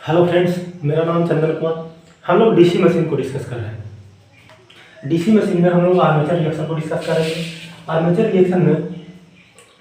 Hello friends, मेरा नाम चंदन कुमार। हम लोग डीसी मशीन को डिस्कस कर रहे हैं। डीसी मशीन में हम लोग आर्मेचर रिएक्शन को डिस्कस कर रहे हैं। आर्मेचर रिएक्शन में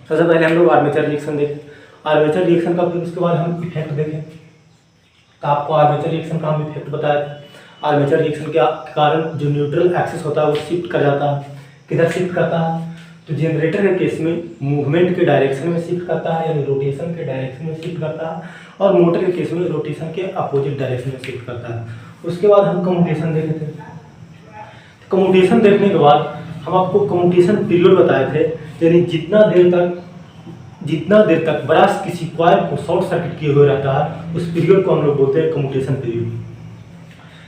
सबसे पहले हम लोग आर्मेचर रिएक्शन देखें। आर्मेचर रिएक्शन का फिर उसके बाद हम इफेक्ट देखें। तो आपको आर्मेचर रिएक्शन का हम इफेक्ट बताया था। आर्मेचर रिएक्शन के कारण जो न्यूट्रल एक्सिस होता है वो शिफ्ट कर जाता है। किधर शिफ्ट करता है? तो जनरेटर के केस में मूवमेंट के डायरेक्शन में शिफ्ट करता है, यानी रोटेशन के डायरेक्शन में शिफ्ट करता है, और मोटर के केस में रोटेशन के अपोजिट डायरेक्शन में शिफ्ट करता है। उसके बाद हम कम्यूटेशन देखे थे। कम्यूटेशन देखने के बाद हम आपको कम्यूटेशन पीरियड बताए थे, यानी जितना देर तक ब्रश किसी कॉइल को शॉर्ट सर्किट किए हुए रहता है उस पीरियड को हम लोग बोलते हैं कम्यूटेशन पीरियड।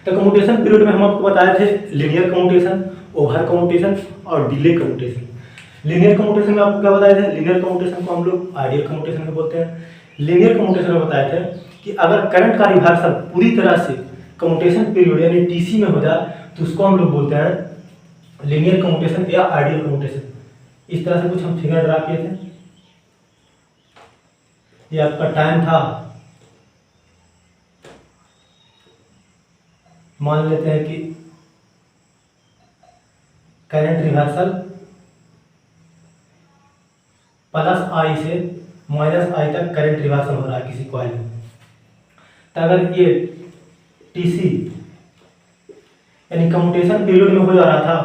तो कम्यूटेशन पीरियड में हम आपको बताए थे लीनियर कम्यूटेशन, ओवर कम्यूटेशन और डिले कम्यूटेशन। लीनियर कम्यूटेशन में आपको क्या बताए थे? लीनियर कम्यूटेशन को हम लोग आइडियल कम्यूटेशन में बोलते हैं। लीनियर कम्यूटेशन में बताए थे कि अगर करंट का रिवर्सल पूरी तरह से कम्यूटेशन पीरियड यानी टीसी में हो जाए तो उसको हम लोग बोलते हैं लीनियर कम्यूटेशन या आइडियल कम्यूटेशन। इस तरह से कुछ हम फिगर ड्रा किए थे। ये आपका टाइम था, मान लेते हैं कि करंट रिवर्सल प्लस आई से माइनस आई तक करंट रिवर्सल हो रहा है किसी कॉइल में। तो अगर ये टीसी यानी कम्यूटेशन पीरियड में हो जा रहा था,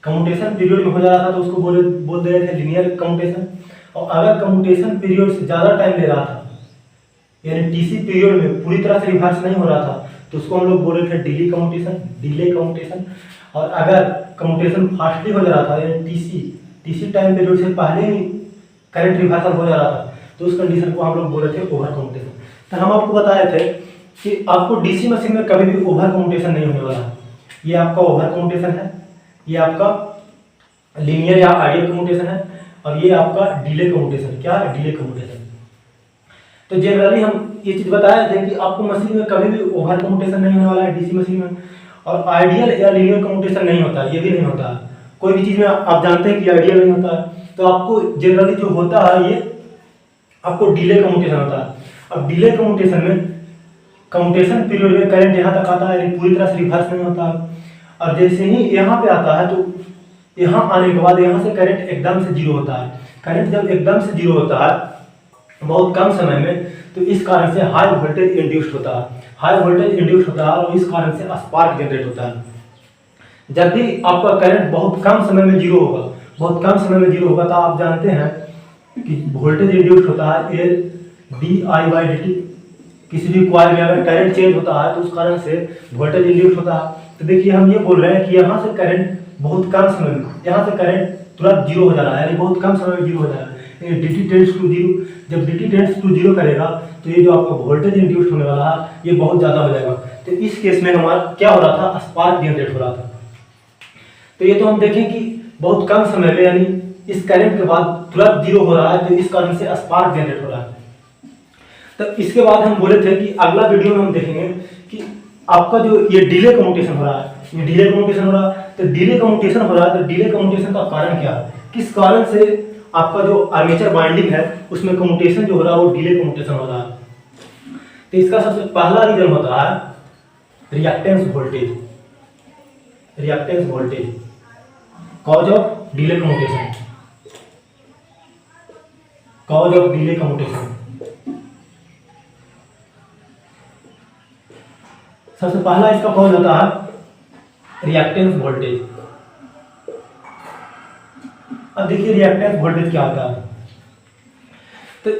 कम्यूटेशन पीरियड में हो जा रहा था तो उसको बोल दे रहे थे लीनियर कम्यूटेशन। और अगर कम्यूटेशन पीरियड से ज़्यादा टाइम ले रहा था, यानी टीसी पीरियड में पूरी तरह से रिवर्स नहीं हो रहा था, तो उसको हम लोग बोल रहे थे डिले कम्यूटेशन। और अगर कम्यूटेशन फास्टली हो जा रहा था, यानी टीसी टाइम पीरियड से पहले ही करंट रिवर्सल हो जा रहा था, तो उस कंडीशन को हम लोग बोल रहे थे ओवर कम्यूटेशन। तो हम आपको बताए थे कि आपको डीसी मशीन में कभी भी ओवर कम्यूटेशन नहीं होने वाला। ये आपका ओवर कम्यूटेशन है, ये आपका लीनियर या आइडियल कम्यूटेशन है, और ये आपका डिले कम्यूटेशन। क्या है? Delay commutation. तो जनरली हम ये चीज़ बताए थे कि आपको मशीन में कभी भी ओवर कम्यूटेशन नहीं होने वाला है डीसी मशीन में, और आइडियल या लीनियर कम्यूटेशन नहीं होता, ये भी नहीं होता है। कोई भी चीज़ में आप जानते हैं कि आइडियल नहीं होता है, तो आपको जनरली जो होता है ये आपको डिले कम्यूटेशन होता है। अब डिले कम्यूटेशन में कम्यूटेशन पीरियड में करंट यहाँ तक आता है, पूरी तरह से रिवर्स नहीं होता है, और जैसे ही यहाँ पे आता है तो यहाँ आने के बाद यहाँ से करंट एकदम से जीरो होता है। करंट जब एकदम से जीरो होता है बहुत कम समय में, तो इस कारण से हाई वोल्टेज इंड्यूस्ड होता है। हाई वोल्टेज इंड्यूस्ड होता है और इस कारण से स्पार्क जनरेट होता है। जब भी आपका करंट बहुत कम समय में जीरो होगा, तो आप जानते हैं कि वोल्टेज इंड्यूस्ड होता है L D I by D T. किसी भी कॉइल में अगर करंट चेंज होता है तो उस कारण से वोल्टेज इंड्यूस्ड होता है। तो देखिए हम ये बोल रहे हैं कि यहाँ से करंट बहुत कम समय में, यहाँ से करंट तुरंत जीरो हो जा रहा है, यानी बहुत कम समय में जीरो हो जा रहा है। D t tends to zero, जब d t tends to zero करेगा तो ये जो आपका वोल्टेज इंड्यूस्ड होने वाला है ये बहुत ज़्यादा हो जाएगा। तो इस केस में हमारा क्या हो रहा था? स्पार्क जनरेट हो रहा था। तो ये तो हम देखें कि बहुत कम समय में, यानी इस करंट के बाद तुरंत जीरो हो रहा है, तो इस कारण से स्पार्क जनरेट हो रहा है। तो इसके बाद हम बोले थे कि अगला वीडियो में हम देखेंगे कि आपका जो ये डिले कम्यूटेशन हो रहा है, ये डिले कम्यूटेशन हो रहा है। तो डिले कम्यूटेशन हो रहा है, तो डिले कम्यूटेशन का कारण क्या है? किस कारण से आपका जो आर्मेचर वाइंडिंग है उसमें कम्यूटेशन जो हो रहा है वो डिले कम्यूटेशन हो रहा है? तो इसका सबसे पहला रीजन होता है reactance voltage. Reactance voltage cause of delay commutation, cause of delay commutation. सबसे पहला इसका कॉज होता है रिएक्टेंस वोल्टेज। अब देखिए रिएक्टेंस वोल्टेज क्या होता है। तो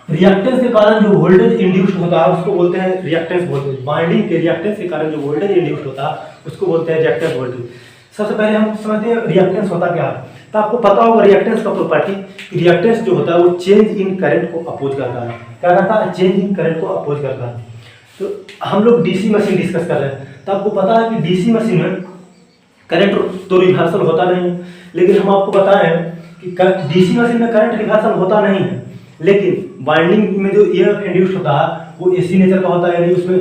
रिएक्टेंस के कारण जो वोल्टेज इंड्यूस्ड होता है उसको बोलते हैं रिएक्टेंस वोल्टेज। बाइंडिंग के रिएक्टेंस के कारण जो वोल्टेज इंड्यूस्ड होता है उसको बोलते हैं रिएक्टेंस वोल्टेज। सबसे पहले हम समझते हैं रिएक्टेंस होता क्या है। तो आपको पता होगा रिएक्टेंस का प्रॉपर्टी, रिएक्टेंस जो होता है वो चेंज इन करंट को अपोज करता है। क्या करता है? चेंज इन करंट को अपोज करता है। तो हम लोग डीसी मशीन डिस्कस कर रहे हैं, तो आपको पता है कि डीसी मशीन में करंट तो रिवर्सल होता नहीं है, लेकिन हम आपको बताएं कि डीसी मशीन में करंट रिवर्सल होता नहीं है, लेकिन वाइंडिंग में जो ईएमएफ इंड्यूस्ड होता है वो एसी नेचर का होता है, यानी उसमें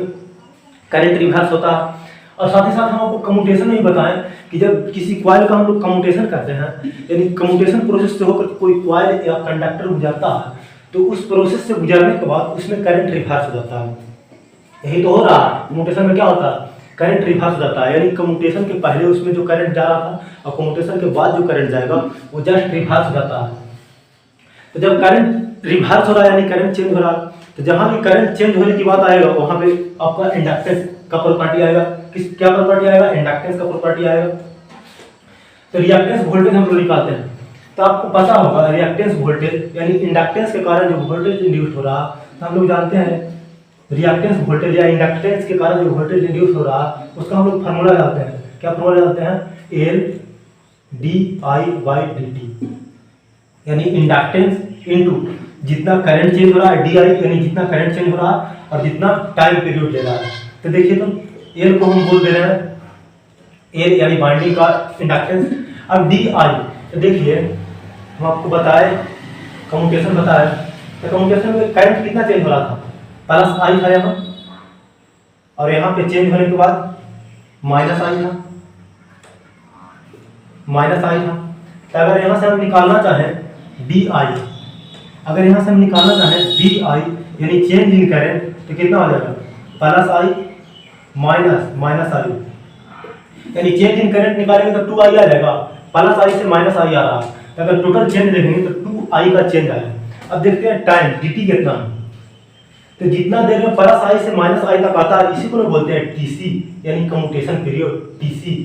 करंट रिवर्स होता है। और साथ ही साथ हम आपको कम्यूटेशन में भी बताएं कि जब किसी कॉइल का हम लोग कम्यूटेशन करते हैं, यानी कम्यूटेशन प्रोसेस से होकर कोई कॉइल या कंडक्टर गुजरता है, तो उस प्रोसेस से गुजरने के बाद उसमें करंट रिवर्स हो जाता है। यही तो हो रहा है कम्यूटेशन में, क्या होता है करंट रिवर्स हो जाता है, यानी कम्यूटेशन के पहले उसमें जो करंट जा रहा था और कम्यूटेशन के बाद जो करंट जाएगा वो जस्ट रिवर्स हो जाता है। तो जब करंट रिवर्स हो रहा है यानी करंट चेंज हो रहा है, तो जहां भी करंट चेंज होने की बात आएगा वहां पे आपका इंडक्टेंस का प्रॉपर्टी आएगा। क्या प्रॉपर्टी आएगा? इंडक्टेंस का प्रॉपर्टी आएगा। तो रिएक्टेंस वोल्टेज हम लोग निकालते हैं, तो आपको पता होगा रिएक्टेंस वोल्टेज यानी इंडक्टेंस के कारण जो वोल्टेज इंड्यूस हो रहा, तो हम लोग जानते हैं रिएक्टेंस वोल्टेज या इंडक्टेंस के कारण जो वोल्टेज इंड्यूस हो रहा उसका हम लोग फार्मूला जानते हैं। क्या फार्मूला जानते हैं? L D I by D T, यानी इंडक्टेंस इनटू जितना करंट चेंज हो रहा है, डी आई यानी जितना करंट चेंज हो रहा है और जितना टाइम पीरियड ले रहा है। तो देखिए, तो एल को हम बोल दे रहे हैं एल यानी बाइंडिंग का इंडक्टेंस। अब डी आई, तो देखिए हम आपको बताए कम्यूटेशन बताए, तो कम्यूटेशन में करंट कितना चेंज हो रहा था? प्लस आई था यहाँ, और यहाँ पे चेंज होने के बाद माइनस आई था, माइनस आई था। तो अगर यहाँ से हम निकालना चाहें डी आई, अगर यहाँ से हम निकालना चाहें डी आई यानी चेंज इन करंट, तो कितना हो जाएगा? प्लस आई माइनस माइनस आई, यानी चेंज इन करंट निकालेंगे तो 2 आई आ जाएगा, प्लस आई से माइनस आई आ रहा है। तो अगर टोटल चेंज देखेंगे तो 2 आई का चेंज आया। अब देखते हैं टाइम dt कितना है, तो जितना देर में प्लस आई से माइनस आई तक आता है इसी को लोग बोलते हैं टीसी यानी कम्यूटेशन पीरियड टीसी।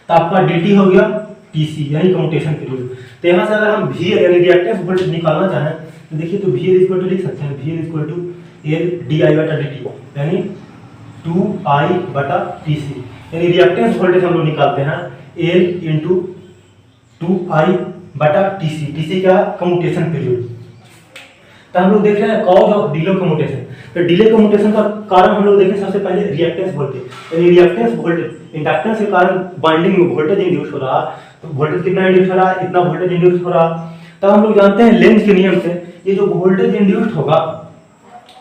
तो आपका dt हो गया टीसी यानी कम्यूटेशन पीरियड। तो यहाँ से अगर हम वी यानी रिएक्टेंस वोल्टेज निकालना चाहें तो देखिए, तो वी इक्वल टू लिख सकते हैं V equal to L D I बटा डी टी यानी 2i बटा टीसी, यानी रिएक्टेंस वोल्टेज हम लोग निकालते हैं एल इंटू 2i बटा टीसी। टीसी क्या? Commutation period. तो हम लोग देख रहे हैं कॉज ऑफ डिले कम्यूटेशन। तो डिले कम्यूटेशन का कारण हम लोग देखें सबसे पहले रिएक्टेंस वोल्टेज, यानी रिएक्टेंस वोल्टेज इंडक्टेंस के कारण बाइंडिंग में वोल्टेज इंड्यूस हो रहा, तो वोल्टेज कितना इंड्यूस हो रहा है? इतना वोल्टेज इंड्यूस हो रहा। तो हम लोग जानते हैं लेंज के नियम से ये जो वोल्टेज इंड्यूस होगा,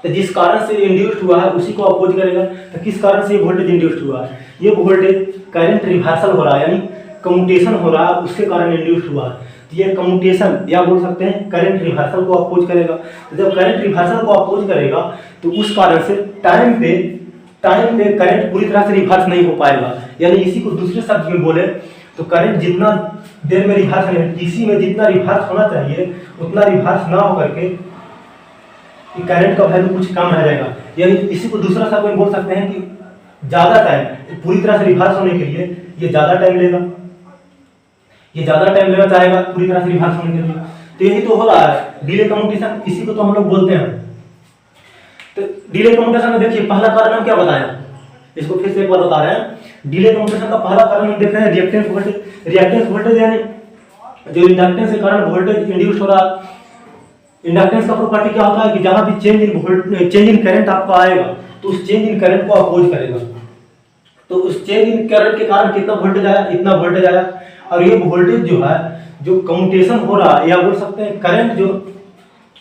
तो जिस कारण से इंड्यूस्ड हुआ है उसी को अपोज करेगा। तो किस कारण से ये वोल्टेज इंड्यूस्ड हुआ है? ये वोल्टेज करंट रिवर्सल हो रहा है यानी कम्यूटेशन हो रहा है, उसके कारण इंड्यूस्ड हुआ है। तो ये कम्यूटेशन या बोल सकते हैं करंट रिवर्सल को अपोज करेगा। तो जब करंट रिवर्सल को अपोज करेगा तो उस कारण से टाइम पे करंट पूरी तरह से रिवर्स नहीं हो पाएगा, यानी इसी को दूसरे शब्द में बोले तो करंट जितना देर में रिवर्स नहीं, टीसी में जितना रिवर्स होना चाहिए उतना रिवर्स ना होकर के करंट का वैल्यू कुछ कम रह जाएगा, यानी इसी को दूसरा शब्द में बोल सकते हैं कि ज्यादा टाइम पूरी तरह से रिवर्स होने के लिए ये ज्यादा टाइम लेगा, ये ज्यादा टाइम लेना चाहेगा पूरी तरह से रिवर्स होने के लिए। तो यही तो हो रहा है डिले कम्यूटेशन, इसी को तो हम लोग बोलते हैं। तो डिले कम्यूटेशन में देखिए पहला कारण हम क्या बताया, इसको फिर से एक बार बता रहे हैं। डिले कम्यूटेशन का पहला कारण हम देख रहे हैं रिएक्टेंस वोल्टेज। रिएक्टेंस वोल्टेज यानी जो इंडक्टेंस के कारण वोल्टेज इंड्यूस हो रहा। इंडक्टेंस का प्रॉपर्टी क्या होता है कि जहां भी चेंज इन करंट आपका आएगा तो उस चेंज इन करंट को अपोज करेगा। तो उस चेंज इन करंट के कारण कितना वोल्टेज आया? इतना वोल्टेज आया। और ये वोल्टेज जो है जो कम्यूटेशन हो रहा है या बोल सकते हैं करंट जो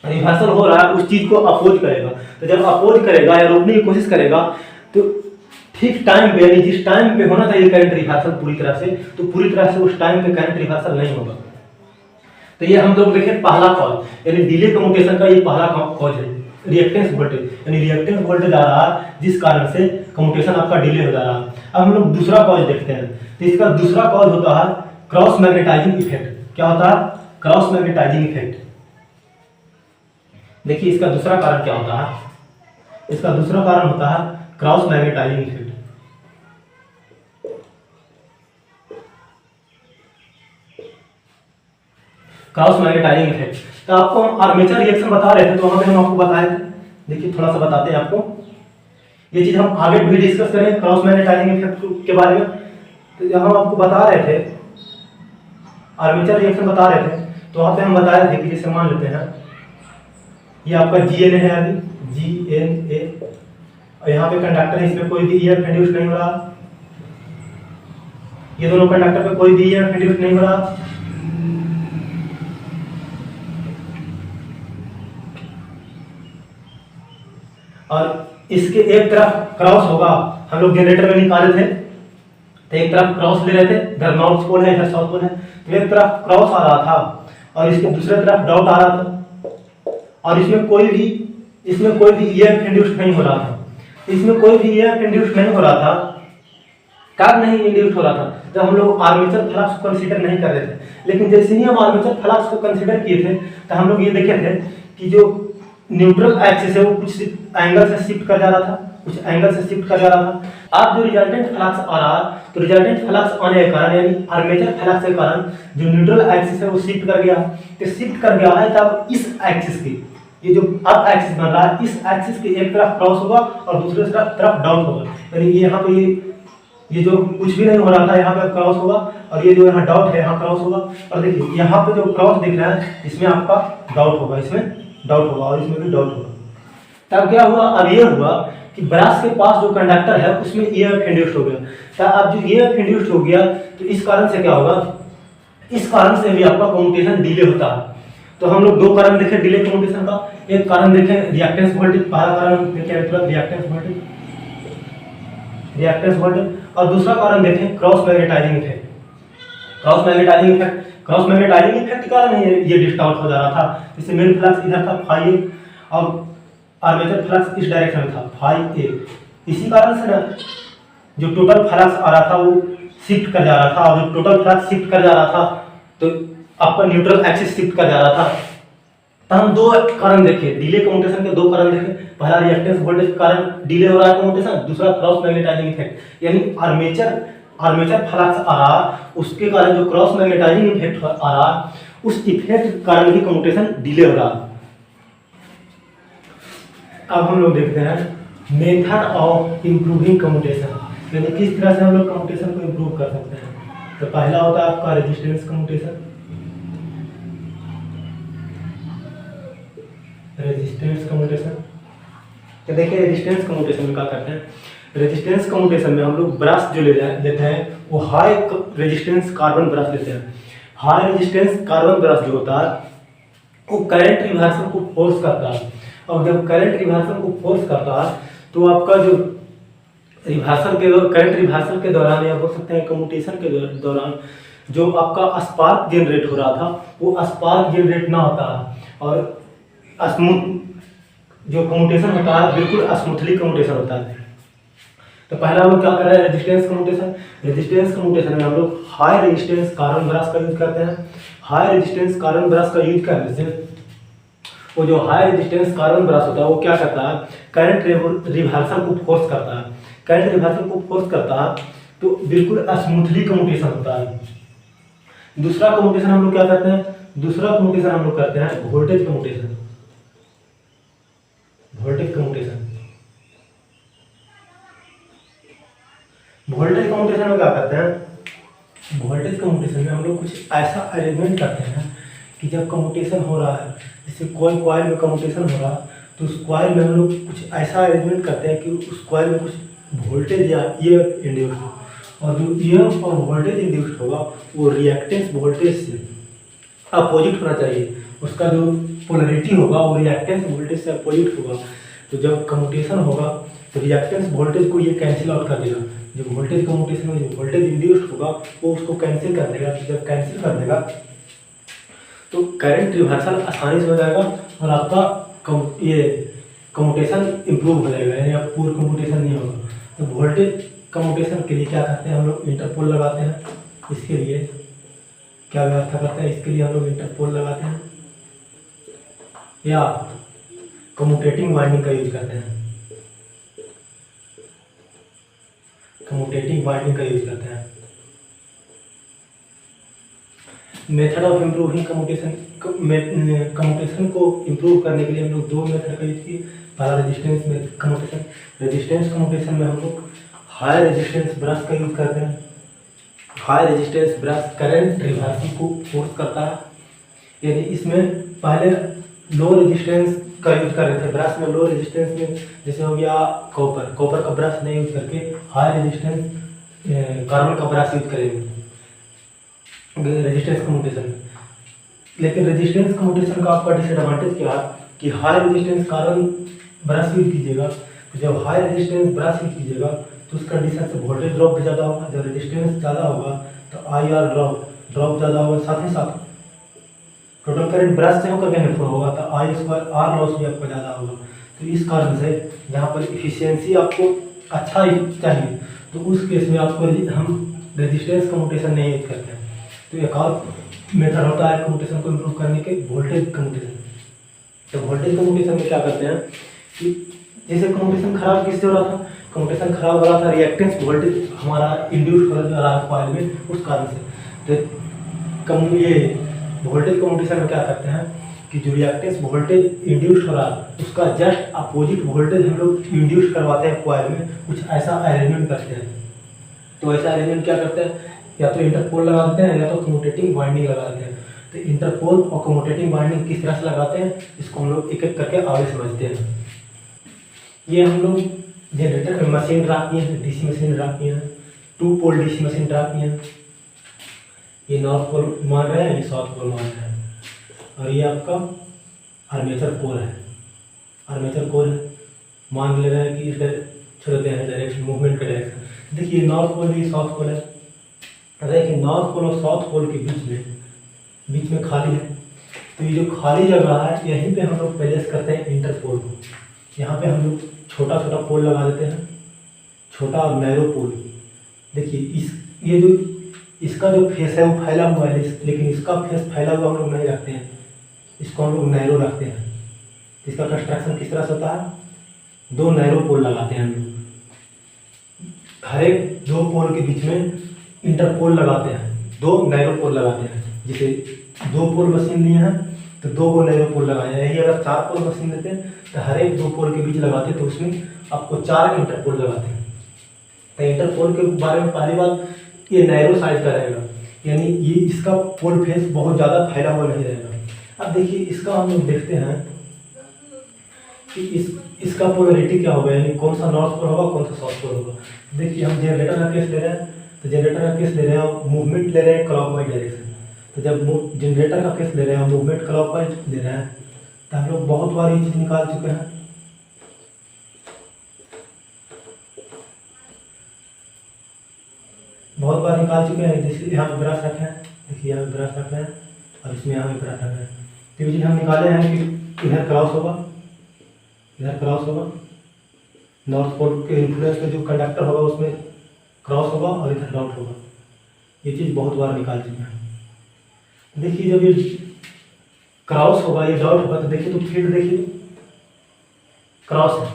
रिवर्सल हो रहा है उस चीज को अपोज करेगा। तो जब अपोज करेगा या रोकने की कोशिश करेगा तो ठीक टाइम पे यानी जिस टाइम पे होना चाहिए करंट रिवर्सल पूरी तरह से, तो पूरी तरह से उस टाइम पे करंट रिवर्सल नहीं होगा। तो ये हम लोग देखें पहला कॉज यानी डिले कम्यूटेशन का ये पहला कॉज है रिएक्टेंस वोल्टेज, यानी रिएक्टेंस वोल्टेज आ रहा है जिस कारण से कम्यूटेशन आपका डिले हो जा रहा है। अब हम लोग दूसरा कॉज देखते हैं। तो इसका दूसरा कॉज होता है क्रॉस मैग्नेटाइजिंग इफेक्ट। क्या होता है? Cross magnetising effect. देखिए इसका दूसरा कारण क्या होता है? इसका दूसरा कारण होता है cross magnetising effect. Cross magnetising effect. तो आपको हम आर्मेचर रिएक्शन बता रहे थे, तो वहां पे हम आपको बताए थे। देखिए थोड़ा सा बताते हैं आपको, ये चीज हम आगे भी डिस्कस करें क्रॉस मैग्नेटाइजिंग इफेक्ट के बारे में। तो हम आपको बता रहे थे आर्मेचर रिएक्शन बता रहे थे, तो वहां पे हम बताए थे कि जैसे मान लेते हैं ये आपका GNA है, अभी GNA, और यहाँ पे कंडक्टर है, इसमें कोई भी EMF इंड्यूस नहीं हो रहा। ये दोनों कंडक्टर पे कोई भी EMF इंड्यूस नहीं हो रहा। और इसके एक तरफ क्रॉस होगा, हम लोग जनरेटर में निकाले थे, तो एक तरफ क्रॉस ले रहे थे, इधर नॉर्थ पोल है इधर साउथ पोल है, तो एक तरफ क्रॉस आ रहा था और इसके दूसरे तरफ डॉट आ रहा था। और इसमें कोई भी ईएमएफ इंड्यूस नहीं हो रहा था। इसमें कोई भी ईएमएफ इंड्यूस नहीं हो रहा था। कब नहीं इंड्यूस हो रहा था? जब हम लोग आर्मेचर फ्लक्स को कंसीडर नहीं कर रहे थे। लेकिन जैसे ही हम आर्मेचर फ्लक्स को कंसीडर किए थे तो हम लोग ये देखे थे कि जो न्यूट्रल एक्सिस है वो कुछ एंगल से शिफ्ट कर जा रहा था, कुछ एंगल से शिफ्ट कर जा रहा था। अब जो रिजल्टेंट फ्लक्स आ रहा, तो रिजल्टेंट फ्लक्स आने के कारण यानी आर्मेचर फ्लक्स के कारण जो न्यूट्रल एक्सिस है वो शिफ्ट कर गया। तो शिफ्ट कर गया है तब इस एक्सिस की, ये जो अब एक्सिस बन रहा है, इस एक्सिस के एक तरफ क्रॉस होगा और दूसरे तरफ डाउन होगा। यानी यहाँ पे ये जो कुछ भी नहीं हो रहा था यहाँ पे क्रॉस होगा और ये जो यहाँ डॉट है यहाँ क्रॉस होगा। और देखिए यहाँ पे जो क्रॉस दिख रहा है इसमें आपका डॉट होगा, इसमें डॉट होगा और इसमें भी डॉट होगा। तब क्या हुआ? अब ये हुआ कि ब्रश के पास जो कंडक्टर है उसमें ईएमएफ इंड्यूस्ड हो गया। तो अब जो ईएमएफ इंड्यूस्ड हो गया तो इस कारण से क्या होगा? इस कारण से भी आपका कम्युटेशन डिले होता है। तो हम लोग दो कारण देखे डिले कम्युटेशन का। एक कारण देखे रिएक्टेंस वोल्टेज, पहला कारण देखे रिएक्टेंस वोल्टेज और दूसरा कारण देखें cross magnetising effect. Cross magnetising effect के कारण ये डिस्टॉर्ट हो जा रहा था। जैसे मेन फ्लक्स इधर था फाई ए और आर्मेचर फ्लक्स इस डायरेक्शन में था फाई ए। इसी कारण से ना जो टोटल फ्लक्स आ रहा था वो शिफ्ट कर जा रहा था और जो टोटल फ्लक्स शिफ्ट कर जा रहा था तो आपका न्यूट्रल एक्सिस शिफ्ट कर जा रहा था। तो हम दो कारण देखे डिले कम्युटेशन के, दो कारण देखे। पहला रिएक्टेंस वोल्टेज के कारण डिले हो रहा है कम्युटेशन, दूसरा क्रॉस मैग्नेटाइजिंग इफेक्ट यानी आर्मेचर फ्लक्स आ रहा उसके कारण जो क्रॉस मैग्नेटाइजिंग इफेक्ट आ रहा उस इफेक्ट के कारण भी कम्युटेशन डिले हो रहा। अब हम लोग देखते हैं मेथड ऑफ इंप्रूविंग कम्युटेशन, यानी किस तरह से हम लोग कम्युटेशन को इंप्रूव कर सकते हैं। तो पहला होता है आपका रेजिस्टेंस कम्युटेशन। तो देखिए रेजिस्टेंस कम्युटेशन में क्या करते हैं? रेजिस्टेंस कम्युटेशन में हम लोग ब्रश जो लेते हैं वो हाई रेजिस्टेंस कार्बन ब्रश लेते हैं। हाई रेजिस्टेंस कार्बन ब्रश जो होता है वो करंट रिवर्सल को फोर्स करता है और जब करंट रिवर्सल को फोर्स करता है तो आपका जो करंट रिवर्सल के दौरान या बोल सकते हैं कम्युटेशन के दौरान जो आपका स्पार्क जनरेट हो रहा था वो स्पार्क जनरेट ना होता है और स्मूथ जो कम्युटेशन होता है बिल्कुल स्मूथली कम्युटेशन होता है। तो पहला हम लोग क्या कर रहे हैं? रेजिस्टेंस कम्युटेशन में हम लोग हाई रेजिस्टेंस कार्बन ब्रश का यूज करते हैं। हाई रेजिस्टेंस कार्बन ब्रश का यूज करने से वो जो हाई रेजिस्टेंस कार्बन ब्रश होता है वो क्या करता है? करंट रिवर्सल को फोर्स करता है। करंट रिवर्सल को फोर्स करता है तो बिल्कुल स्मूथली कम्युटेशन होता है। दूसरा कम्युटेशन हम लोग क्या करते हैं? दूसरा कम्युटेशन हम लोग करते हैं वोल्टेज कम्युटेशन। वोल्टेज कम्युटेशन में क्या करते हैं? वोल्टेज कम्युटेशन में हम लोग कुछ ऐसा अरेंजमेंट करते हैं कि जब कम्युटेशन हो रहा है, जैसे कोई कॉइल में कम्युटेशन हो रहा है तो उस कॉइल में हम लोग कुछ ऐसा अरेंजमेंट करते हैं कि उस कॉइल में कुछ वोल्टेज या ईएमएफ इंड्यूस्ड हो और जो ईएमएफ और वोल्टेज इंड्यूस्ड होगा वो रिएक्टेंस वोल्टेज से अपोजिट होना चाहिए। उसका जो पोलरिटी होगा वो रिएक्टेंस वोल्टेज से अपोजिट होगा। तो जब कम्युटेशन होगा तो रिएक्टेंस वोल्टेज को ये कैंसिल आउट कर देगा। जो वोल्टेज कम्युटेशन में जो वोल्टेज इंड्यूस्ड होगा वो उसको कैंसिल कर देगा। तो जब कैंसिल कर देगा तो करंट रिवर्सल आसानी से हो जाएगा और आपका ये कम्युटेशन इम्प्रूव हो जाएगा, यानी आप पूर्ण कम्युटेशन नहीं होगा। तो वोल्टेज कम्युटेशन के लिए क्या करते हैं? हम लोग इंटरपोल लगाते हैं। इसके लिए क्या व्यवस्था करते हैं? इसके लिए हम लोग इंटरपोल लगाते हैं या कम्यूटेटिंग वाइंडिंग का यूज करते हैं। मेथड ऑफ इम्प्रूविंग कम्यूटेशन को इम्प्रूव करने के लिए हम लोग दो मेथड का यूज किए। पहला रेजिस्टेंस कम्यूटेशन में हम लोग हाई रेजिस्टेंस ब्रश का यूज करते हैं। High resistance brush current reversal को फोर्स करता है, यानी इसमें पहले लो रेजिस्टेंस का यूज कर रहे थे ब्रश में। लो रेजिस्टेंस में जैसे हो गया कॉपर का ब्रश नहीं यूज करके हाई रेजिस्टेंस कार्बन का ब्रश यूज करेंगे रेजिस्टेंस कम्यूटेशन में। लेकिन रेजिस्टेंस कम्यूटेशन का आपका डिसएडवांटेज क्या है कि high resistance carbon brush use कीजिएगा। तो जब हाई रेजिस्टेंस ब्रश यूज कीजिएगा तो उस कंडीशन से वोल्टेज ड्रॉप भी ज़्यादा होगा। जब रेजिस्टेंस ज़्यादा होगा तो IR ड्रॉप ज़्यादा होगा। साथ ही साथ टोटल करंट ब्रश से होकर के फ्लो होगा तो आई स्क्वायर आर लॉस भी आपका ज़्यादा होगा। तो इस कारण से जहाँ पर इफिशियंसी आपको अच्छा ही चाहिए तो उस केस में आपको हम रेजिस्टेंस कम्यूटेशन नहीं यूज करते हैं। तो एक और मेथड होता है कम्यूटेशन को इम्प्रूव करने के, वोल्टेज कम्यूटेशन। तो वोल्टेज कम्यूटेशन में क्या करते हैं कि जैसे कम्यूटेशन खराब किससे हो रहा था, कम्यूटेशन खराब हो रहा था रिएक्टेंस वोल्टेज हमारा इंड्यूस हो रहा है कॉइल में, उस कारण से। तो ये वोल्टेज कम्यूटेशन में क्या करते हैं कि जो रिएक्टेंस वोल्टेज इंड्यूस हो रहा है उसका जस्ट अपोजिट वोल्टेज हम लोग इंड्यूस करवाते हैं कॉइल में, कुछ ऐसा अरेंजमेंट करते हैं। तो ऐसा अरेंजमेंट क्या करते हैं, या तो इंटरपोल लगा देते हैं या तो कम्यूटेटिंग वाइंडिंग लगा देते हैं। तो इंटरपोल और कम्यूटेटिंग वाइंडिंग किस तरह से लगाते हैं इसको हम लोग एक एक करके आगे समझते हैं। ये हम लोग जनरेटर मशीन ड्रा किए हैं, डीसी मशीन ड्रा किए हैं, 2 पोल डीसी मशीन ड्रा किए हैं। ये नॉर्थ पोल मान रहे हैं, ये साउथ पोल मान रहे हैं, और ये आपका आर्मेचर कोर है। आर्मेचर कोर है, मान ले रहे हैं कि इधर छोड़ते हैं डायरेक्शन, मूवमेंट का डायरेक्शन। देखिए नॉर्थ पोल ये साउथ पोल है, देखिए नॉर्थ पोल और साउथ पोल के बीच में खाली है। तो ये जो खाली जगह है यहीं पे हम लोग प्लेस करते हैं इंटरपोल को। यहाँ पे हम लोग छोटा छोटा पोल लगा देते हैं, छोटा और नैरो पोल। देखिए ये जो इसका जो फेस है वो फैला हुआ है, लेकिन इसका फेस फैला हुआ हम लोग नहीं रखते हैं, इसको हम लोग नैरो रखते हैं। इसका कंस्ट्रक्शन किस तरह से होता है, 2 नैरो पोल लगाते हैं हम लोग, हर एक 2 पोल के बीच में इंटरपोल लगाते हैं, 2 नैरो पोल लगाते हैं। जैसे 2 पोल मशीन लिए हैं तो 2 को नैरो पोल लगाए हैं। यही अगर 4 पोल मशीन लेते हैं तो हर एक 2 पोल के बीच लगाते हैं, तो उसमें आपको 4 इंटरपोल लगाते हैं। तो इंटरपोल के बारे में पहली बात ये नैरो साइज का रहेगा, यानी ये इसका पोल फेस बहुत ज़्यादा फैला हुआ नहीं रहेगा। अब देखिए इसका हम लोग देखते हैं कि इसका पोलरिटी क्या होगा, यानी कौन सा नॉर्थ पोल होगा कौन सा साउथ पोल होगा। देखिए हम जनरेटर का केस ले रहे हैं, तो जनरेटर का केस ले रहे हैं मूवमेंट ले रहे हैं क्लॉकवाइज डायरेक्शन। तो जब जनरेटर का केस ले रहे हैं मूवमेंट क्लॉकवाइज ले रहे हैं, तो हम लोग बहुत बार ये चीज़ निकाल चुके हैं। बहुत बार निकाल चुके हैं। जैसे यहाँ पे ब्रश रखे हैं, देखिए यहाँ पे ब्रश रखे हैं और इसमें यहाँ पे ब्रश रखे हैं। तो ये चीज़ हम निकाले हैं कि इधर क्रॉस होगा, इधर क्रॉस होगा, नॉर्थ पोल के इन्फ्लुएंस में जो कंडक्टर होगा उसमें क्रॉस होगा और इधर डॉट होगा। ये चीज़ बहुत बार निकाल चुके हैं। देखिए जब ये क्रॉस होगा ये डॉट होगा तो देखिए तो फील्ड देखिए क्रॉस है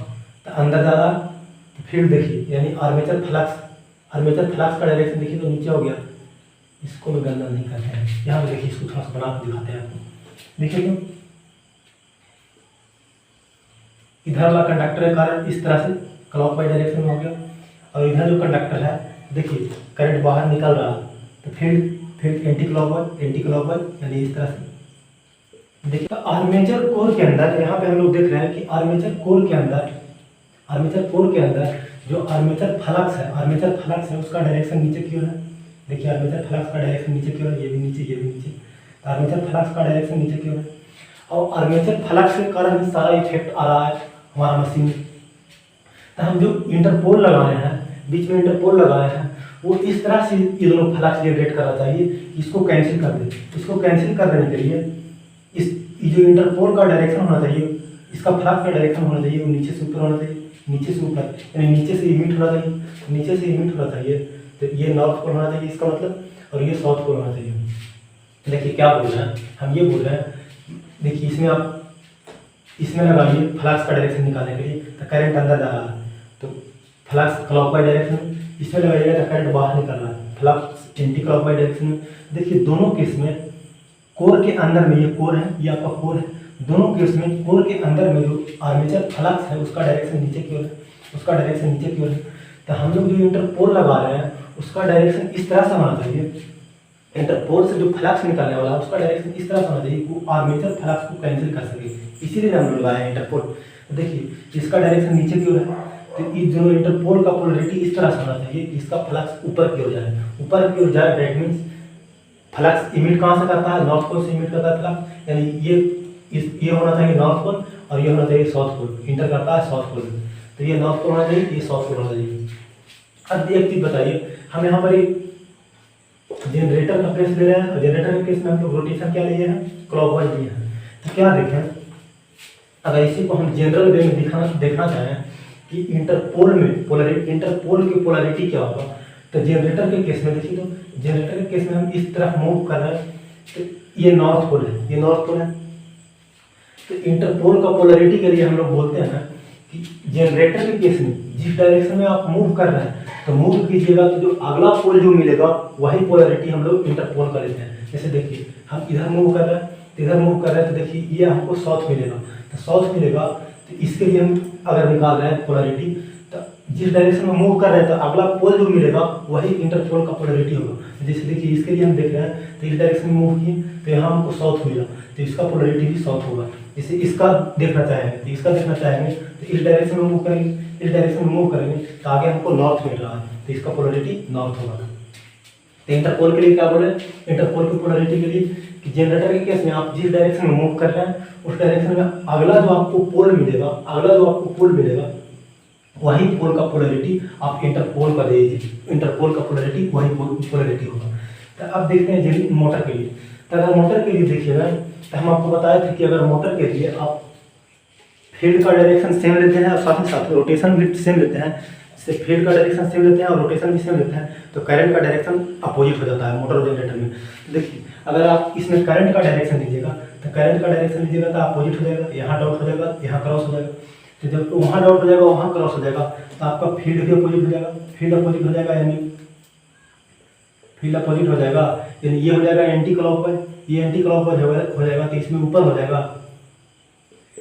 तो अंदर जा रहा है, तो फील्ड देखिए यानी आर्मेचर फ्लक्स का डायरेक्शन देखिए तो नीचे हो गया। इसको मैं गंदा नहीं करते हैं, यहाँ पे देखिए इसको थोड़ा सा बना के दिखाते हैं आपको। देखिए तो इधर वाला कंडक्टर के कारण इस तरह से क्लॉकवाइज डायरेक्शन में हो गया, और इधर जो कंडक्टर है देखिए करंट बाहर निकल रहा है तो फिर एंटी क्लॉकवाइज यानी इस तरह से। देखिए तो आर्मेचर कोर के अंदर यहाँ पे हम लोग देख रहे हैं कि आर्मेचर कोर के अंदर जो आर्मेचर फ्लक्स है उसका डायरेक्शन नीचे की ओर है। देखिए आर्मेचर फ्लक्स का डायरेक्शन नीचे की ओर है, ये भी नीचे। तो आर्मेचर फ्लक्स का डायरेक्शन नीचे की ओर है, और आर्मेचर फ्लक्स के कारण ही सारा इफेक्ट आ रहा है हमारा मशीन में। तो हम जो इंटरपोल लगाए हैं, बीच में इंटरपोल लगाए हैं, वो इस तरह से ये दोनों फ्लक्स जनरेट करना चाहिए, इसको कैंसिल कर दें। इसको कैंसिल कर देने के लिए जो इंटरपोल का डायरेक्शन होना चाहिए, इसका फ्लक्स का डायरेक्शन होना चाहिए, वो नीचे से ऊपर होना चाहिए, नीचे से ऊपर यानी नीचे से इमिट होना चाहिए। तो ये नॉर्थ पोल होना चाहिए इसका मतलब, और ये साउथ पोल होना चाहिए। देखिए क्या बोल रहे हैं हम, ये बोल रहे हैं देखिए इसमें लगाइए फ्लक्स का डायरेक्शन निकालने के लिए, तो करंट अंदर जा रहा है तो फ्लक्स क्लॉकवाइज डायरेक्शन, इसमें लगाइएगा तो करंट बाहर निकल रहा है फ्लक्स एंटी क्लॉकवाइज डायरेक्शन में। देखिए दोनों केस में कोर के अंदर में, ये कोर है ये आपका कोर है, दोनों केस में कोर के अंदर में जो आर्मेचर फ्लक्स है उसका डायरेक्शन नीचे की ओर है, तो हम लोग जो इंटरपोल लगा रहे हैं उसका डायरेक्शन इस तरह से होना चाहिए। इंटरपोल से जो फ्लक्स निकालने वाला है उसका डायरेक्शन इस तरह से होना चाहिए वो आर्मेचर फ्लक्स को कैंसिल कर सके, इसीलिए हम लोग लगाए इंटरपोल। तो देखिए इसका डायरेक्शन नीचे की ओर है, तो इस दोनों इंटरपोल का पोलरिटी इस तरह से होना चाहिए कि इसका फ्लक्स ऊपर की ओर जाए, दैट मीन्स फ्लक्स इमिट कहाँ से करता है, नॉर्थ पोल से इमिट करता है फ्लक्स, यानी ये होना चाहिए नॉर्थ पोल और ये होना चाहिए साउथ पोल, इंटर करता है साउथ पोल। तो ये नॉर्थ पोल होना चाहिए, ये साउथ पोल होना चाहिए। अब एक चीज़ बताइए, हम यहाँ पर जनरेटर का केस ले रहे हैं और जनरेटर के केस में हम लोग रोटेशन क्या लिए हैं, क्लॉकवाइज लिए हैं। तो क्या देखें, अगर इसी को हम जनरल वे में देखना चाहें कि इंटरपोल की पोलैरिटी क्या होगा, तो जनरेटर के केस में देखिए, तो जनरेटर के केस में हम इस तरफ मूव कर रहे हैं, तो ये नॉर्थ पोल है, ये नॉर्थ पोल है। तो इंटरपोल का पोलैरिटी के लिए हम लोग बोलते हैं कि जनरेटर के केस में जिस डायरेक्शन में आप मूव कर रहे हैं तो मूव कीजिएगा, तो जो अगला पोल जो मिलेगा वही पोलैरिटी हम लोग इंटरपोल का लेते हैं। जैसे देखिए हम इधर मूव कर रहे हैं, इधर मूव कर रहे हैं, तो देखिए ये हमको साउथ मिलेगा, तो साउथ मिलेगा, तो इसके लिए हम अगर निकाल रहे हैं पोलैरिटी, तो जिस डायरेक्शन में मूव कर रहे हैं तो अगला पोल जो मिलेगा वही इंटरपोल का पोलैरिटी होगा। जैसे देखिए इसके लिए हम देख रहे हैं, तो इस डायरेक्शन में मूव किए तो यहाँ हमको साउथ मिला, तो इसका पोलैरिटी भी साउथ होगा। जैसे इसका देखना चाहेंगे तो इसका देखना चाहेंगे तो इस डायरेक्शन में मूव करेंगे, इस डायरेक्शन में मूव करेंगे तो आगे हमको नॉर्थ मिल रहा है, तो इसका पोलैरिटी नॉर्थ होगा। तो इंटरपोल के लिए क्या बोले, इंटरपोल की पोलैरिटी के लिए कि जनरेटर के केस में आप जिस डायरेक्शन में मूव कर रहे हैं उस डायरेक्शन में अगला जो आपको पोल मिलेगा वही पोल का पोलैरिटी आप इंटरपोल का दीजिए, इंटरपोल का पोलैरिटी वही पोलैरिटी होगा। तो अब देखते हैं मोटर के लिए। तो अगर मोटर के लिए देखिएगा, तो हम आपको बताए थे कि अगर मोटर के लिए आप फील्ड का डायरेक्शन सेम लेते हैं और साथ ही साथ रोटेशन भी सेम लेते हैं, जैसे फील्ड का डायरेक्शन सेम लेते हैं और रोटेशन भी सेम लेते हैं, तो करंट का डायरेक्शन अपोजिट हो जाता है मोटर और जनरेटर में। देखिए अगर आप इसमें करंट का डायरेक्शन लीजिएगा, तो करंट का डायरेक्शन लीजिएगा तो अपोजिट हो जाएगा, यहाँ डॉट हो जाएगा, यहाँ क्रॉस हो जाएगा। तो जब वहाँ डॉट हो जाएगा, वहाँ क्रॉस हो जाएगा, तो आपका फील्ड भी अपोजिट हो जाएगा, फील्ड अपोजिट हो जाएगा, यानी फील्ड अपोजिट हो जाएगा, यानी ये हो जाएगा एंटी क्लॉकवाइज, ये एंटी क्लॉकवाइज हो जाएगा, तो इसमें ऊपर हो जाएगा,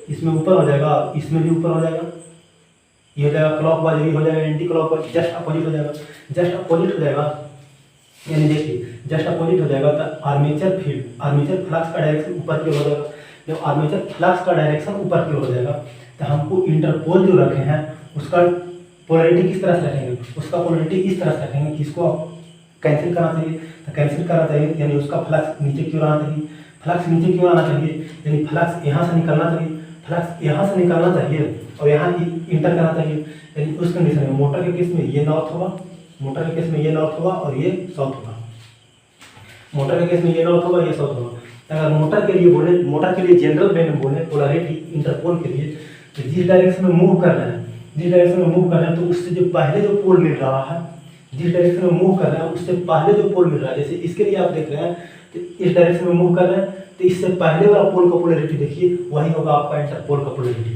इसमें ऊपर हो जाएगा, इसमें भी ऊपर हो जाएगा, ये हो जाएगा क्लॉकवाइज, ये हो जाएगा एंटी क्लॉकवाइज, जस्ट अपोजिट हो जाएगा, जस्ट अपोजिट हो जाएगा। यानी देखिए जस्ट अपोजिट हो जाएगा तो आर्मेचर फ्लक्स का डायरेक्शन ऊपर की ओर हो जाएगा। जब आर्मेचर फ्लक्स का डायरेक्शन ऊपर की ओर हो जाएगा तो हमको इंटरपोल जो रखे हैं उसका पोलैरिटी किस तरह से रखेंगे, उसका पोलैरिटी इस तरह से रखेंगे कि इसको कैंसिल करना चाहिए, तो कैंसिल करना चाहिए, यानी उसका फ्लक्स नीचे क्यों आना चाहिए, फ्लक्स नीचे क्यों आना चाहिए, यानी फ्लक्स यहाँ से निकलना चाहिए, फ्लक्स यहाँ से निकलना चाहिए और यहाँ इंटर करना चाहिए। यानी उस कंडीशन में मोटर के केस में ये नॉर्थ होगा, मोटर के केस में ये नॉर्थ होगा और ये साउथ होगा, मोटर के केस में ये नॉर्थ होगा, ये साउथ होगा। अगर मोटर के लिए बोले, मोटर के लिए जनरल वे में बोले पोलैरिटी इंटरपोल के लिए, तो जिस डायरेक्शन में मूव कर रहे हैं, जिस डायरेक्शन में मूव कर रहे हैं तो उससे जो पहले जो पोल मिल रहा है, जिस डायरेक्शन में मूव कर रहे हैं उससे पहले जो पोल मिल रहा है, जैसे इसके लिए आप देख रहे हैं तो इस डायरेक्शन में मूव कर रहे हैं तो इससे पहले वाला पोल का पोलैरिटी देखिए वही होगा आपका इंटरपोल का पोलैरिटी।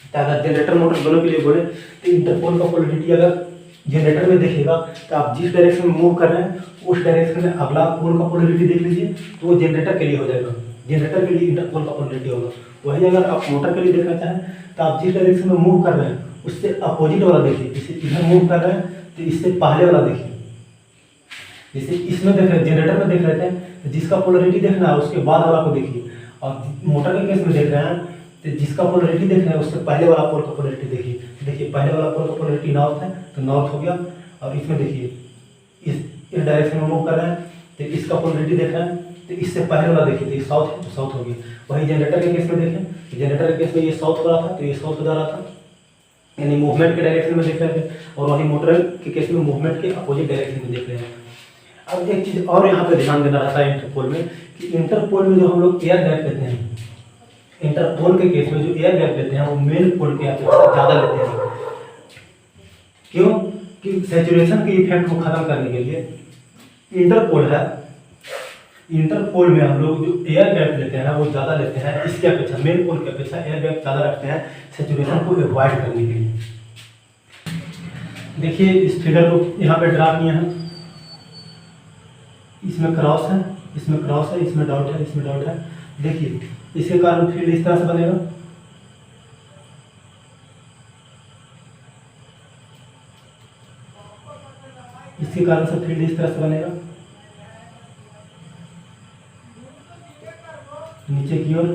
तो अगर जनरेटर मोटर दोनों के लिए बोले तो इंटरपोल का पोलैरिटी अगर जनरेटर में देखिएगा तो आप जिस डायरेक्शन में मूव कर रहे हैं उस डायरेक्शन में अगला पोल का पोलैरिटी देख लीजिए, तो वो जनरेटर के लिए हो जाएगा, जनरेटर के लिए इंटरपोल का पोलैरिटी होगा। वही अगर आप मोटर के लिए देखना चाहें तो आप जिस डायरेक्शन में मूव कर रहे हैं उससे अपोजिट वाला देखिए, जैसे इधर मूव कर रहे हैं तो इससे पहले वाला देखिए, जैसे इसमें देख रहे जनरेटर में देख रहे थे तो जिसका पोलैरिटी देखना है उसके बाद वाला को देखिए, और मोटर के केस में देख रहे हैं तो जिसका पोलैरिटी देख रहे हैं उससे पहले वाला पोल का पोलैरिटी देखिए। देखिए पहले वाला पोल का पोलैरिटी नॉर्थ है तो नॉर्थ हो गया, और इसमें देखिए इस डायरेक्शन में मूव कर रहे हैं तो इसका पोलैरिटी देख रहे हैं तो इससे पहले वाला देखिए तो ये साउथ है तो साउथ हो गया। वही जनरेटर के केस में देखें, जनरेटर के केस में ये साउथ हो रहा था तो ये साउथ हो जा रहा था, यानी मूवमेंट के डायरेक्शन में देख रहे थे, और वही मोटर के केस में मूवमेंट के अपोजिट डायरेक्शन में देख रहे हैं। अब एक चीज़ और यहाँ पे ध्यान देना रहता है इंटरपोल में कि इंटरपोल में जो हम लोग एयर गैप लेते हैं, इंटरपोल के केस में जो एयर गैप लेते हैं वो मेन पोल के अपेक्षा ज़्यादा लेते हैं। क्यों? कि सैचुरेशन के इफेक्ट को खत्म करने के लिए इंटरपोल है, इंटरपोल में हम लोग जो एयर गैप लेते हैं वो ज़्यादा लेते हैं, इसके अपेक्षा मेन पोल की अपेक्षा एयर गैप ज़्यादा रखते हैं सैचुरेशन को अवॉइड करने के लिए। देखिए इस फिगर को यहाँ पे ड्रा किए हैं, इसमें क्रॉस है, इसमें क्रॉस है, इसमें डॉट है, इसमें डॉट है। देखिए इसके कारण फील्ड इस तरह से बनेगा, इसके कारण से फील्ड इस तरह से बनेगा नीचे की ओर।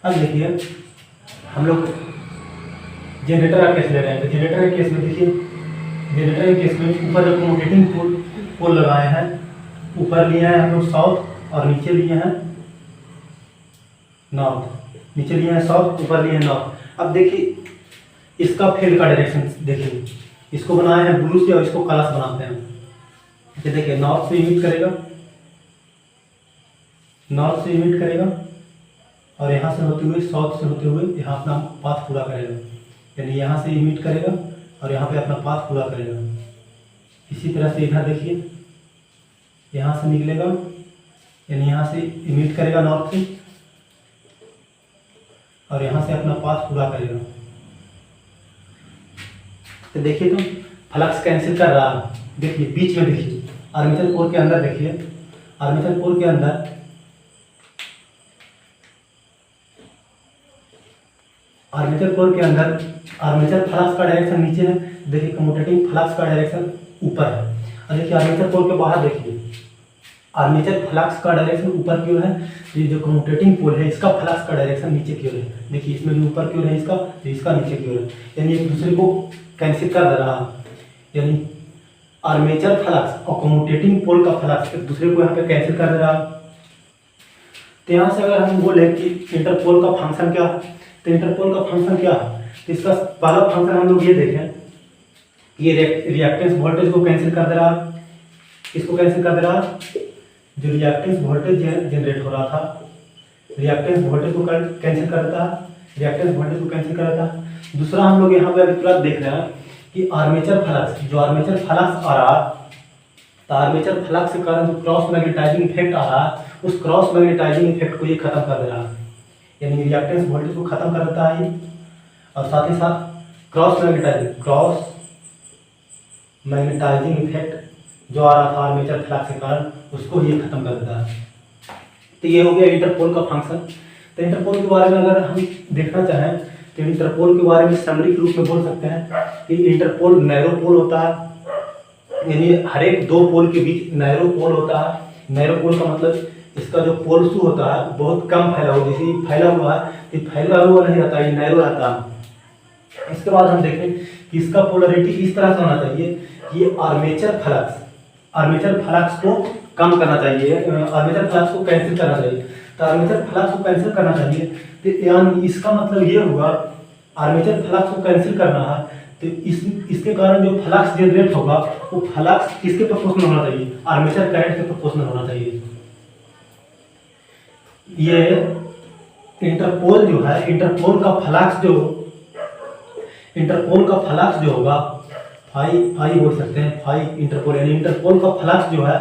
अब देखिए हम लोग जनरेटर का केस ले रहे हैं, तो जनरेटर के केस में देखिए, जनरेटर के केस में ऊपर जो रोटेटिंग पोल लगाए हैं, ऊपर लिए हैं हम लोग साउथ और नीचे लिए हैं नॉर्थ, नीचे लिए हैं साउथ, ऊपर लिए हैं नॉर्थ। अब देखिए इसका फील्ड का डायरेक्शन देखिए, इसको बनाए हैं ब्लू से और इसको काला से बनाते हैं। ये देखिए नॉर्थ से इमिट करेगा, नॉर्थ से इमिट करेगा और यहाँ से होते हुए साउथ से होते हुए यहाँ अपना पाथ पूरा करेगा, यानी यहाँ से इमिट करेगा और यहाँ पे अपना पाथ पूरा करेगा। इसी तरह से इधर देखिए, यहाँ से निकलेगा यानी यहाँ से इमिट करेगा नॉर्थ से और यहाँ से अपना पाथ पूरा करेगा। तो देखिए तो फ्लक्स कैंसिल कर रहा है। देखिए बीच में देखिए आर्मेचर कोर के अंदर, देखिए आर्मेचर कोर के अंदर आर्मेचर फ्लक्स का डायरेक्शन नीचे है, देखिए कम्यूटेटिंग फ्लक्स का डायरेक्शन ऊपर है। और देखिए आर्मेचर कोर के बाहर देखिए आर्मेचर फ्लक्स का डायरेक्शन ऊपर की ओर है, ये जो कम्यूटेटिंग पोल है इसका फ्लक्स का डायरेक्शन नीचे की ओर है। देखिए इसमें भी ऊपर की ओर है इसका, तो इसका नीचे की ओर है, यानी एक दूसरे को कैंसिल कर दे रहा है। यानी आर्मेचर फ्लक्स और कम्यूटेटिंग पोल का फ्लक्स एक दूसरे को यहाँ पे कैंसिल कर दे रहा है। तो यहाँ से अगर हम बोले कि इंटरपोल का फंक्शन क्या है, तो इंटरपोल का फंक्शन क्या है, तो इसका पहला फंक्शन हम लोग ये देखें, ये रिएक्टेंस वोल्टेज को कैंसिल कर दे रहा है। इसको कैंसिल कर दे रहा है, जो रिएक्टेंस वोल्टेज जनरेट हो रहा था, रिएक्टेंस वोल्टेज को कैंसिल कर देता है, रिएक्टेंस वोल्टेज को कैंसिल कर देता है। दूसरा हम लोग यहाँ पे अभी तुरंत देख रहे हैं कि आर्मेचर फ्लक्स, जो आर्मेचर फ्लक्स आ रहा है, तो आर्मेचर फ्लक्स के कारण जो क्रॉस मैग्नेटाइजिंग इफेक्ट आ रहा है, उस क्रॉस मैग्नेटाइजिंग इफेक्ट को ये खत्म कर दे रहा है, यानी रिएक्टेंस वोल्टेज को खत्म कर देता है ये, और साथ ही साथ क्रॉस मैग्नेटाइजिंग इफेक्ट जो आ रहा था आर्मेचर फ्लक्स के कारण, उसको ये खत्म कर देता है। तो ये हो गया इंटरपोल का फंक्शन। तो इंटरपोल के बारे में अगर हम देखना चाहें तो इंटरपोल के बारे में समरी के रूप में बोल सकते हैं कि इंटरपोल नैरो पोल होता है, यानी हर एक दो पोल के बीच नैरो पोल होता है। नैरो पोल का मतलब इसका जो पोल शू होता है बहुत कम फैला हुआ, जैसे फैला हुआ है ये फैला हुआ नहीं रहता, ये नैरो रहता है। इसके बाद हम देखें कि इसका पोलरिटी इस तरह से होना चाहिए, ये आर्मेचर फ्लक्स को कम करना चाहिए, आर्मेचर फ्लक्स को कैंसिल करना चाहिए। तो आर्मेचर फ्लक्स को कैंसिल करना चाहिए, तो यानी इसका मतलब ये हुआ आर्मेचर फ्लक्स को कैंसिल करना है, तो इसके कारण जो फ्लक्स जनरेट होगा वो फ्लक्स किसके प्रोपोर्शनल होना चाहिए, आर्मेचर करंट के प्रोपोर्शनल होना चाहिए। ये इंटरपोल जो है, इंटरपोल का फ्लक्स जो होगा फाई बोल सकते हैं, फाई इंटरपोल, यानी इंटरपोल का फ्लक्स जो है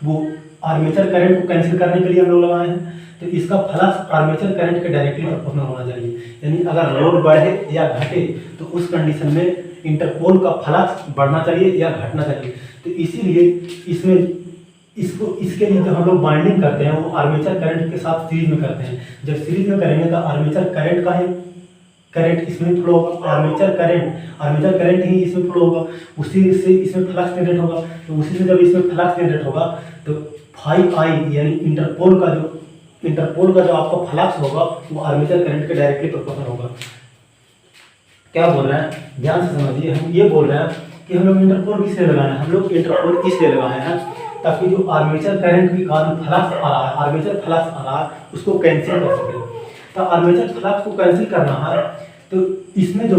वो आर्मेचर करंट को कैंसिल करने के लिए हम लोग लगाए हैं। तो इसका फ्लक्स आर्मेचर करंट के डायरेक्टली प्रोपोर्शनल होना चाहिए, यानी अगर लोड बढ़े या घटे तो उस कंडीशन में इंटरपोल का फ्लक्स बढ़ना चाहिए या घटना चाहिए। तो इसीलिए इसके लिए जो हम लोग बाइंडिंग करते हैं वो आर्मेचर करंट के साथ सीरीज में करते हैं। जब सीरीज में करेंगे तो आर्मेचर करंट का ही करंट इसमें फ्लो होगा, आर्मेचर करंट ही इसमें फ्लो होगा, उसी से इसमें फ्लक्स जनरेट होगा। तो उसी से जब इसमें फ्लक्स जनरेट होगा तो फाई आई यानी इंटरपोल का जो आपका फ्लक्स होगा वो आर्मेचर करंट के डायरेक्टली प्रोपोर्शनल होगा। क्या बोल रहे हैं, ध्यान से समझिए। हम ये बोल रहे हैं कि हम लोग इंटरपोल किस लिए लगाए हैं, हम लोग इंटरपोल इसलिए लगाए हैं ताकि जो आर्मेचर करंट के कारण फ्लक्स आ रहा है, आर्मेचर फ्लक्स आ रहा है उसको कैंसिल कर सके। तो आर्मेचर फ्लक्स को कैंसिल करना है तो इसमें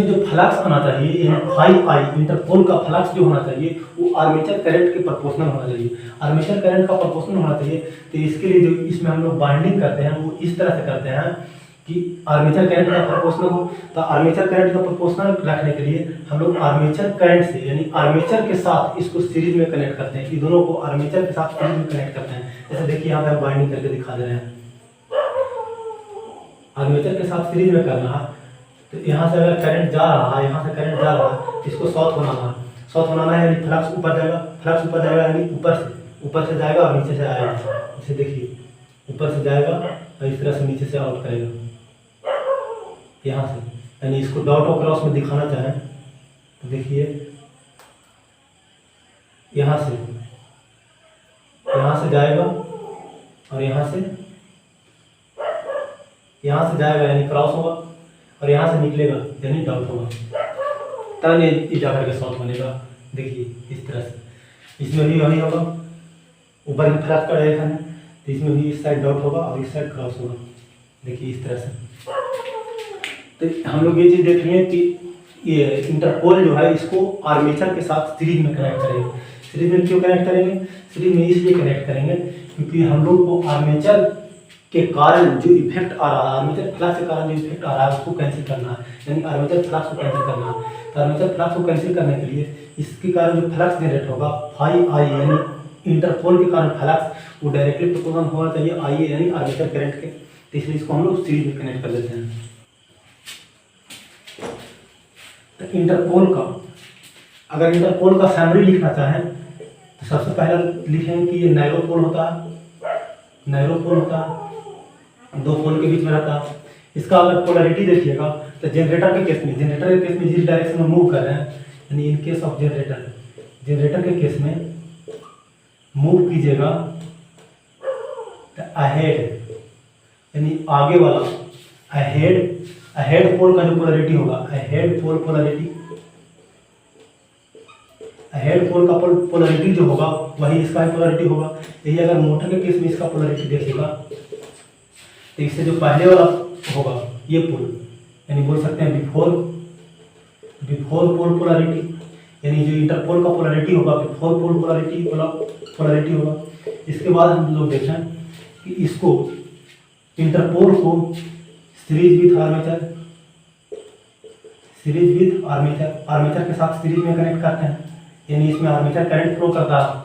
जो फ्लक्स आना चाहिए, फाई आई इंटरपोल का फ्लक्स जो होना चाहिए वो आर्मेचर करंट के प्रोपोर्शनल होना चाहिए, आर्मेचर करंट का प्रोपोर्शनल होना चाहिए। तो इसके लिए जो इसमें हम लोग बाइंडिंग करते हैं वो इस तरह से करते हैं कि आर्मेचर करंट का प्रोपोर्शनल हो। तो आर्मेचर करंट का प्रोपोर्शनल रखने के लिए हम लोग आर्मेचर करंट से यानी आर्मेचर के साथ इसको सीरीज में कनेक्ट करते हैं, कि दोनों को आर्मेचर के साथ सीरीज में कनेक्ट करते हैं। जैसे देखिए यहाँ पे हम बाइंडिंग करके दिखा दे रहे हैं, आर्मेचर के साथ सीरीज में करना है। तो यहाँ से अगर करंट जा रहा है, यहाँ से करंट जा रहा है, इसको साउथ बनाना है, यानी फ्लक्स ऊपर जाएगा यानी ऊपर से जाएगा और नीचे से आएगा। जैसे देखिए ऊपर से जाएगा और इस तरह से नीचे से आउट करेगा यहाँ से, यानी इसको डॉट और क्रॉस में दिखाना चाहें तो देखिए यहाँ से जाएगा और यहाँ से जाएगा यानी क्रॉस होगा, और यहाँ से निकलेगा यानी डॉट होगा, तब ये जाकर के साउथ बनेगा। देखिए इस तरह से इसमें भी वही होगा, ऊपर की फ्लक्स का डायरेक्शन है तो इसमें भी इस साइड डॉट होगा और इस साइड क्रॉस होगा। देखिए इस तरह से। तो हम लोग ये चीज़ देख रहे हैं कि ये इंटरपोल जो है इसको आर्मेचर के साथ सीरीज में कनेक्ट करेंगे। सीरीज में क्यों कनेक्ट करेंगे? सीरीज में इसलिए कनेक्ट करेंगे क्योंकि हम लोग को आर्मेचर के कारण जो इफेक्ट आ रहा है, आर्मेचर फ्लक्स के कारण जो इफेक्ट आ रहा है उसको कैंसिल करना है, यानी आर्मेचर फ्लक्स को कैंसिल करना है। तो आर्मेचर फ्लक्स को कैंसिल करने के लिए इसके कारण जो फ्लक्स जनरेट होगा फाई आई, यानी इंटरपोल के कारण फ्लक्स वो डायरेक्टली प्रोपोर्शनल होना चाहिए आई यानी आर्मेचर करंट के। तो इसलिए इसको हम लोग सीरीज में कनेक्ट कर देते हैं। तो इंटरपोल का, अगर इंटरपोल का सैमरी लिखना चाहें तो सबसे पहले लिखेंगे कि ये नैरो पोल होता है, नैरो पोल होता है, दो पोल के बीच में रहता है। इसका अगर पोलैरिटी देखिएगा तो जनरेटर के केस में जिस डायरेक्शन में मूव कर रहे हैं, यानी इन केस ऑफ जनरेटर के केस में मूव कीजिएगा तो अहेड, यानी आगे वाला अहेड पोल का जो पोलैरिटी होगा, अहेड पोल का पोलैरिटी जो होगा वही इसका पोलैरिटी होगा। यही अगर मोटर के केस में इसका पोलैरिटी देखिएगा तो इससे जो पहले वाला होगा ये पोल, यानी बोल सकते हैं बिफोर पोल पोलैरिटी, यानी जो इंटरपोल का पोलैरिटी होगा बिफोर पोल पोलैरिटी होगा। इसके बाद हम लोग देखें कि इसको इंटरपोल को सीरीज विथ आर्मेचर के साथ सीरीज में कनेक्ट करते हैं, यानी इसमें आर्मेचर करंट फ्लो करता है।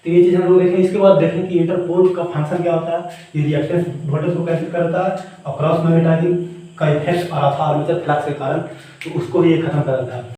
तो ये चीज़ हम लोग देखें। इसके बाद देखें कि इंटरपोल का फंक्शन क्या होता है। ये रिएक्टेंस वोल्टेज को कैंसिल करता है और क्रॉस मैग्नेटाइजिंग का इफेक्ट आ रहा था आर्मेचर फ्लक्स के कारण, तो उसको भी ये खत्म कर देता है।